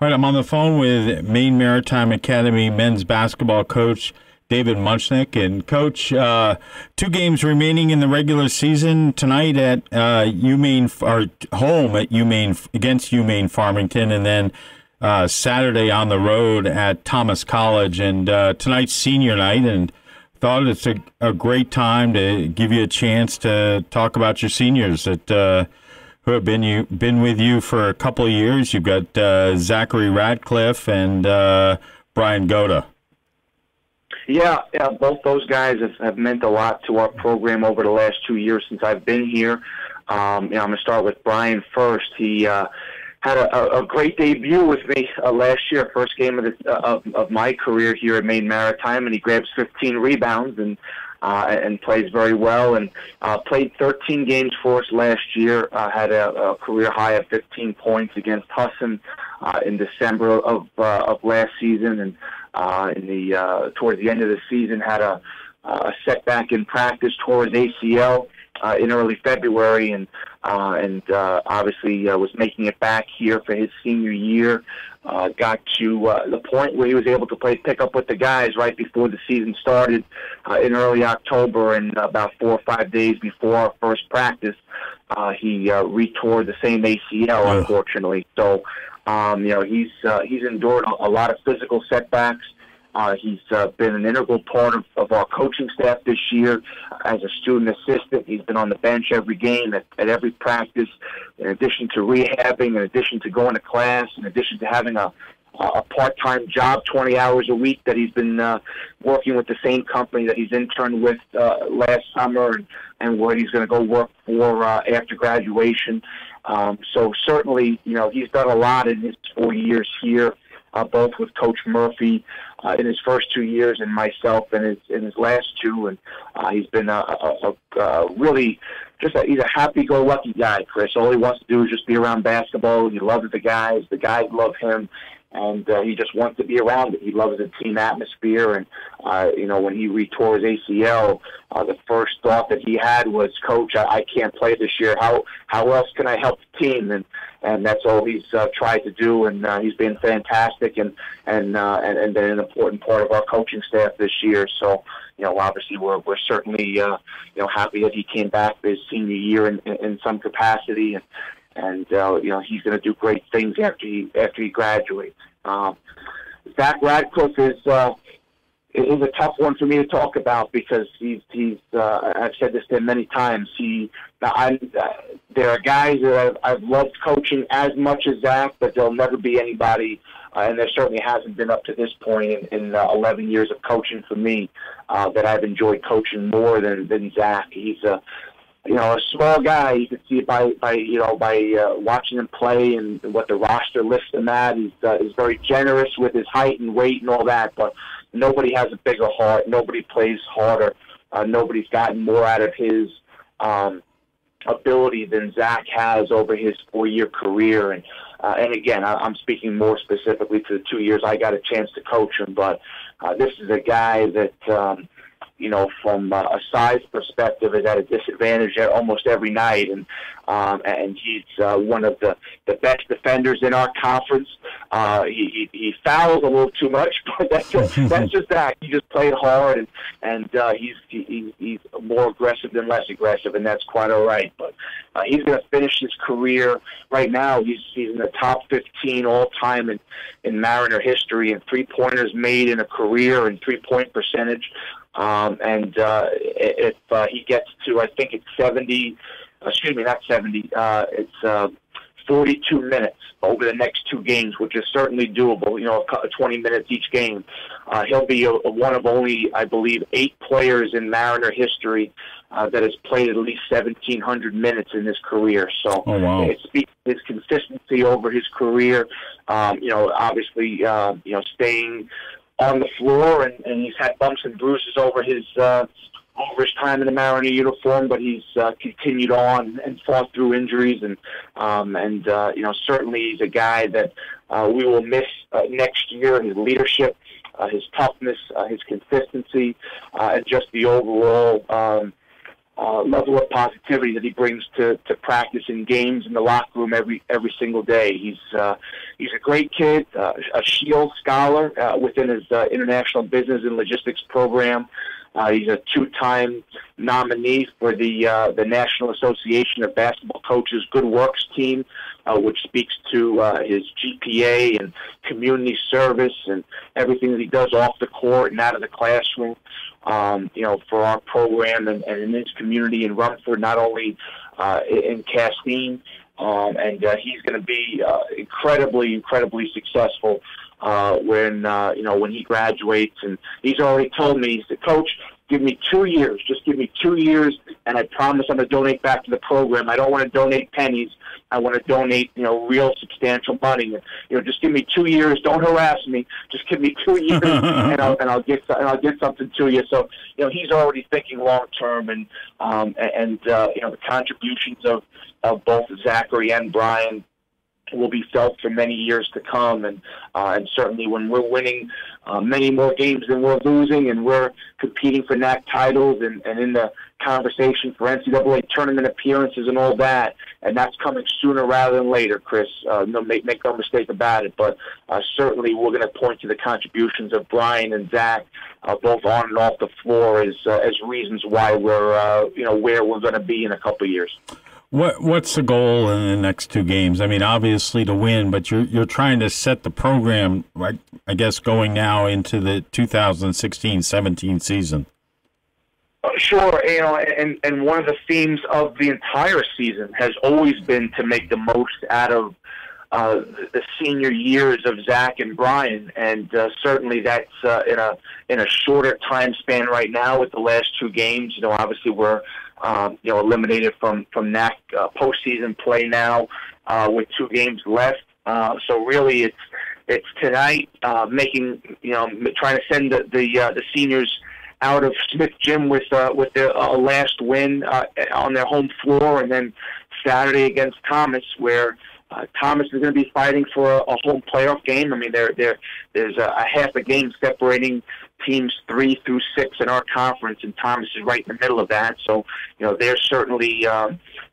All right, I'm on the phone with Maine Maritime Academy men's basketball coach David Munchnick. And Coach, 2 games remaining in the regular season tonight at UMaine, or home at UMaine against UMaine Farmington, and then Saturday on the road at Thomas College. And tonight's senior night, and thought it's a great time to give you a chance to talk about your seniors that who have been with you for a couple of years. You've got Zachary Radcliffe and Brian Goda. Yeah, both those guys have meant a lot to our program over the last 2 years since I've been here. I'm going to start with Brian first. He had a great debut with me last year, first game of my career here at Maine Maritime, and he grabs 15 rebounds and plays very well, and played 13 games for us last year. Had a career high of 15 points against Husson in December of last season, and towards the end of the season had a setback in practice, tore his ACL in early February, and obviously was making it back here for his senior year. Got to the point where he was able to play pickup with the guys right before the season started in early October, and about 4 or 5 days before our first practice, he retore the same ACL, unfortunately. So, he's endured a lot of physical setbacks. He's been an integral part of our coaching staff this year as a student assistant. He's been on the bench every game, at every practice, in addition to rehabbing, in addition to going to class, in addition to having a part-time job, 20 hours a week, that he's been working with the same company that he's interned with last summer, and where he's going to go work for after graduation. So certainly, he's done a lot in his 4 years here, both with Coach Murphy in his first 2 years, and myself in his last 2. And he's been a really he's a happy-go-lucky guy, Chris. All he wants to do is just be around basketball. He loves the guys love him, and he just wants to be around it. He loves the team atmosphere, and when he retore his ACL, the first thought that he had was, Coach, I can't play this year. How else can I help the team? And that's all he's tried to do, and he's been fantastic, and been an important part of our coaching staff this year. So, obviously we're certainly happy that he came back for his senior year in some capacity, and he's going to do great things after he graduates. Zach Radcliffe is a tough one for me to talk about, because he's I've said this to him many times. There are guys that I've loved coaching as much as Zach, but there'll never be anybody, and there certainly hasn't been up to this point in 11 years of coaching for me, that I've enjoyed coaching more than Zach. He's a small guy. You can see it by watching him play and what the roster lists him at. He's very generous with his height and weight and all that, but nobody has a bigger heart. Nobody plays harder. Nobody's gotten more out of his ability than Zach has over his 4-year career. And again, I'm speaking more specifically to the 2 years I got a chance to coach him, but this is a guy that, from a size perspective, is at a disadvantage almost every night, and he's one of the best defenders in our conference. He fouls a little too much, but that's just that. He just played hard, and he's more aggressive than less aggressive, and that's quite all right. But he's going to finish his career right now. He's in the top 15 all time in Mariner history, and 3-pointers made in a career, and 3-point percentage. If he gets to, I think it's 42 minutes over the next 2 games, which is certainly doable, 20 minutes each game. He'll be one of only, I believe, 8 players in Mariner history that has played at least 1,700 minutes in his career. So it speaks to his consistency over his career, obviously, staying on the floor, and he's had bumps and bruises over his time in the Mariner uniform, but he's continued on and fought through injuries, and certainly he's a guy that we will miss next year. His leadership, his toughness, his consistency, and just the overall level of positivity that he brings to practice and games in the locker room every single day. He's a great kid, a Shield scholar within his international business and logistics program. He's a two-time nominee for the National Association of Basketball Coaches Good Works team, which speaks to his GPA and community service and everything that he does off the court and out of the classroom. For our program and in his community in Rumford, not only in Castine, and he's going to be incredibly successful when he graduates. And he's already told me, he said, "Coach, give me 2 years. Just give me 2 years, and I promise I'm going to donate back to the program. I don't want to donate pennies. I want to donate, real substantial money. Just give me 2 years. Don't harass me. Just give me 2 years, and I'll get something to you." So, he's already thinking long term, and the contributions of both Zachary and Brian will be felt for many years to come, and certainly when we're winning many more games than we're losing, and we're competing for NAC titles and in the conversation for NCAA tournament appearances and all that, and that's coming sooner rather than later, Chris. Make no mistake about it. But certainly we're going to point to the contributions of Brian and Zach, both on and off the floor, as reasons why we're where we're going to be in a couple of years. What's the goal in the next two games? I mean, obviously to win, but you're trying to set the program, right, I guess, going now into the 2016-17 season. Sure, and one of the themes of the entire season has always been to make the most out of the senior years of Zach and Brian, and certainly that's in a shorter time span right now with the last two games. Obviously we're eliminated from NAC postseason play now with 2 games left. So really, it's tonight trying to send the seniors out of Smith Gym with their last win on their home floor, and then Saturday against Thomas, where Thomas is going to be fighting for a home playoff game. I mean, there's a half a game separating teams 3 through 6 in our conference, and Thomas is right in the middle of that. So, there's certainly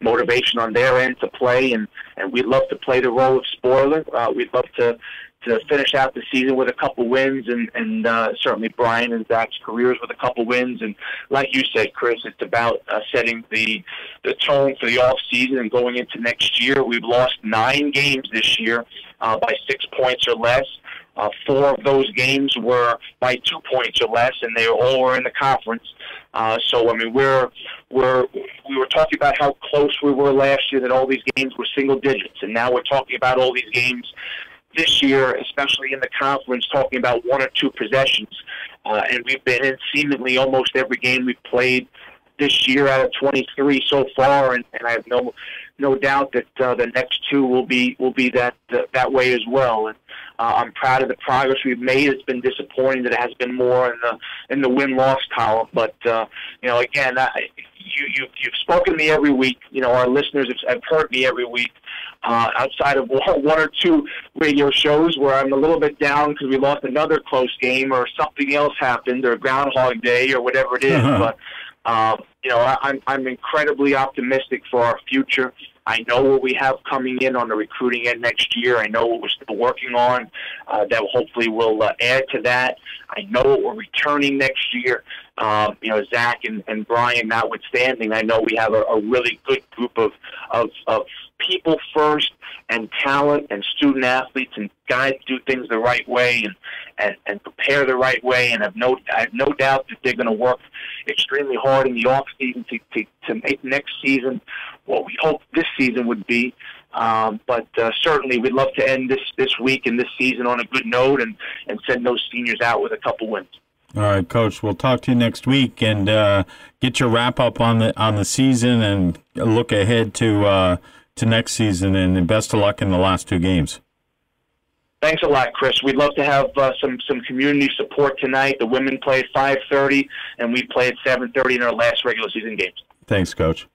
motivation on their end to play, and we'd love to play the role of spoiler. We'd love to finish out the season with a couple wins, and certainly Brian and Zach's careers with a couple wins. And like you said, Chris, it's about setting the tone for the off season and going into next year. We've lost 9 games this year by 6 points or less. 4 of those games were by 2 points or less, and they all were in the conference. So I mean, we were talking about how close we were last year, that all these games were single digits, and now we're talking about all these games this year, especially in the conference, talking about 1 or 2 possessions. And we've been in seemingly almost every game we've played this year out of 23 so far, and I have no doubt that the next 2 will be that way as well. And I'm proud of the progress we've made. It's been disappointing that it has been more in the win-loss column, but again, you've spoken to me every week. Our listeners have heard me every week. Outside of 1 or 2 radio shows where I'm a little bit down because we lost another close game or something else happened, or Groundhog Day or whatever it is. But I'm incredibly optimistic for our future. I know what we have coming in on the recruiting end next year. I know what we're still working on that hopefully will add to that. I know what we're returning next year. Zach and Brian notwithstanding, I know we have a really good group of people first, and talent and student athletes and guys do things the right way and prepare the right way, and I have no doubt that they're going to work extremely hard in the off season to make next season what we hope this season would be. But certainly we'd love to end this week and this season on a good note and send those seniors out with a couple wins. All right, Coach. We'll talk to you next week and get your wrap up on the season and look ahead to next season. And best of luck in the last 2 games. Thanks a lot, Chris. We'd love to have some community support tonight. The women play at 5:30, and we play at 7:30 in our last regular season games. Thanks, Coach.